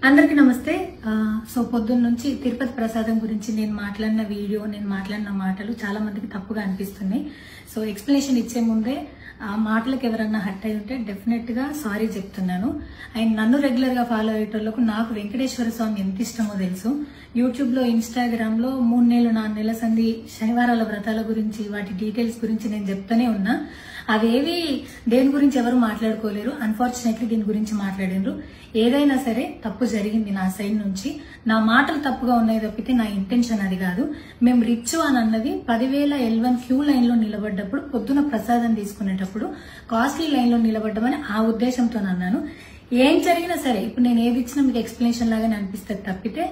అందరికీ నమస్తే. సో పొద్దున్న నుంచి తిరుపతి ప్రసాదం గురించి నేను మాట్లాడిన వీడియో, నేను మాట్లాడిన మాటలు చాలా మందికి తప్పుగా అనిపిస్తున్నాయి. సో ఎక్స్ప్లెనేషన్ ఇచ్చే ముందే ఆ మాటలకు ఎవరన్నా హర్ట్ అయి ఉంటే డెఫినెట్ గా సారీ చెప్తున్నాను. అండ్ నన్ను రెగ్యులర్ గా ఫాలో అయ్యేటోళ్లకు నాకు వెంకటేశ్వర స్వామి ఎంత ఇష్టమో తెలుసు. యూట్యూబ్ లో, ఇన్స్టాగ్రామ్ లో 3 నెలలు 4 నెలల సంది శనివారాల వ్రతాల గురించి, వాటి డీటెయిల్స్ గురించి నేను చెప్తూనే ఉన్నా. అవేవి దేని గురించి ఎవరు మాట్లాడుకోలేరు. అన్ఫార్చునేట్లీ దీని గురించి మాట్లాడినరు. ఏదైనా సరే తప్పు జరిగింది నా సైడ్ నుంచి. నా మాటలు తప్పుగా ఉన్నాయి తప్పితే నా ఇంటెన్షన్ అది కాదు. మేము రిచ్ అని అన్నది 10,000 L1 క్యూ లైన్ లో నిలబడ్డప్పుడు, పొద్దున ప్రసాదం తీసుకునేటప్పుడు కాస్ట్లీ లైన్ లో నిలబడ్డమని ఆ ఉద్దేశంతో అన్నాను. ఏం జరిగినా సరే ఇప్పుడు నేను ఏది ఇచ్చినా మీకు ఎక్స్ప్లెనేషన్ లాగానే అనిపిస్తుంది తప్పితే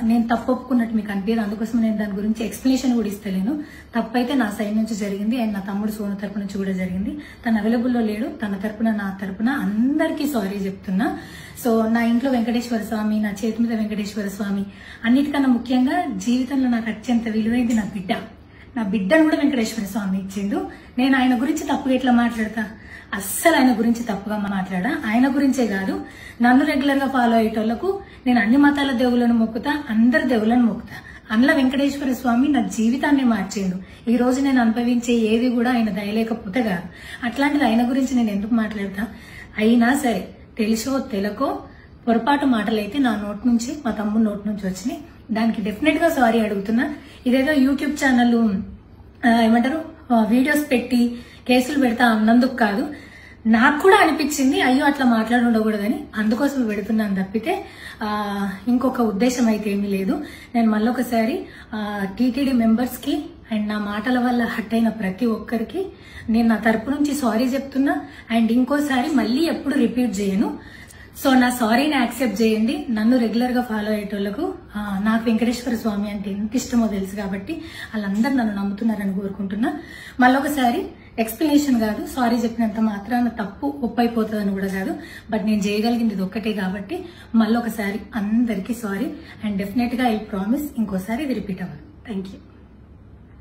నేను తప్పు ఒప్పుకున్నట్టు మీకు అనిపించదు. అందుకోసం నేను దాని గురించి ఎక్స్ప్లెనేషన్ కూడా ఇస్తలేను. తప్పైతే నా సైడ్ నుంచి జరిగింది అండ్ నా తమ్ముడు సోను తరపు నుంచి కూడా జరిగింది. తను అవైలబుల్లో లేడు. తన తరపున, నా తరపున అందరికీ సారీ చెప్తున్నా. సో నా ఇంట్లో వెంకటేశ్వర స్వామి, నా చేతి మీద వెంకటేశ్వర స్వామి, అన్నిటికన్నా ముఖ్యంగా జీవితంలో నాకు అత్యంత విలువైంది నా బిడ్డ. నా బిడ్డను కూడా వెంకటేశ్వర స్వామి ఇచ్చిండు. నేను ఆయన గురించి తప్పుగా ఎట్లా మాట్లాడతా? అస్సలు ఆయన గురించి తప్పుగా మాట్లాడా. ఆయన గురించే కాదు, నన్ను రెగ్యులర్ గా ఫాలో అయ్యేటోళ్లకు నేను అన్ని మతాల దేవులను మొక్కుతా, అందరి దేవులను మొక్కుతా. అందులో వెంకటేశ్వర స్వామి నా జీవితాన్ని మార్చిండు. ఈ రోజు నేను అనుభవించే ఏది కూడా ఆయన దయలేకపోతే కాదు. అట్లాంటిది ఆయన గురించి నేను ఎందుకు మాట్లాడతా? అయినా సరే తెలుసో తెలకో పొరపాటు మాటలైతే నా నోటి నుంచి, మా తమ్ముడు నోటి నుంచి వచ్చినాయి. దానికి డెఫినెట్ గా సారీ అడుగుతున్నా. ఇదేదో యూట్యూబ్ ఛానల్ ఏమంటారు వీడియోస్ పెట్టి కేసులు పెడతా అన్నందుకు కాదు, నాకు కూడా అనిపించింది అయ్యో అట్లా మాట్లాడి ఉండకూడదని, అందుకోసం పెడుతున్నాను తప్పితే ఇంకొక ఉద్దేశం అయితే ఏమీ లేదు. నేను మళ్ళొకసారి టీటీడీ మెంబర్స్ కి అండ్ నా మాటల వల్ల హట్ అయిన ప్రతి ఒక్కరికి నేను నా తరపు నుంచి సారీ చెప్తున్నా. అండ్ ఇంకోసారి మళ్ళీ ఎప్పుడు రిపీట్ చేయను. సో నా సారీని యాక్సెప్ట్ చేయండి. నన్ను రెగ్యులర్ గా ఫాలో అయ్యేటోళ్లకు నాకు వెంకటేశ్వర స్వామి అంటే ఎంత ఇష్టమో తెలుసు కాబట్టి వాళ్ళందరూ నన్ను నమ్ముతున్నారని కోరుకుంటున్నా. మళ్ళొకసారి ఎక్స్ప్లెనేషన్ కాదు, సారీ చెప్పినంత మాత్రాన తప్పు ఒప్పైపోతుందని కూడా కాదు. బట్ నేను చేయగలిగింది ఇది ఒక్కటే కాబట్టి మళ్ళొకసారి అందరికీ సారీ. అండ్ డెఫినెట్ గా ఐ ప్రామిస్ ఇంకోసారి ఇది రిపీట్ అవ్వదు. Thank you.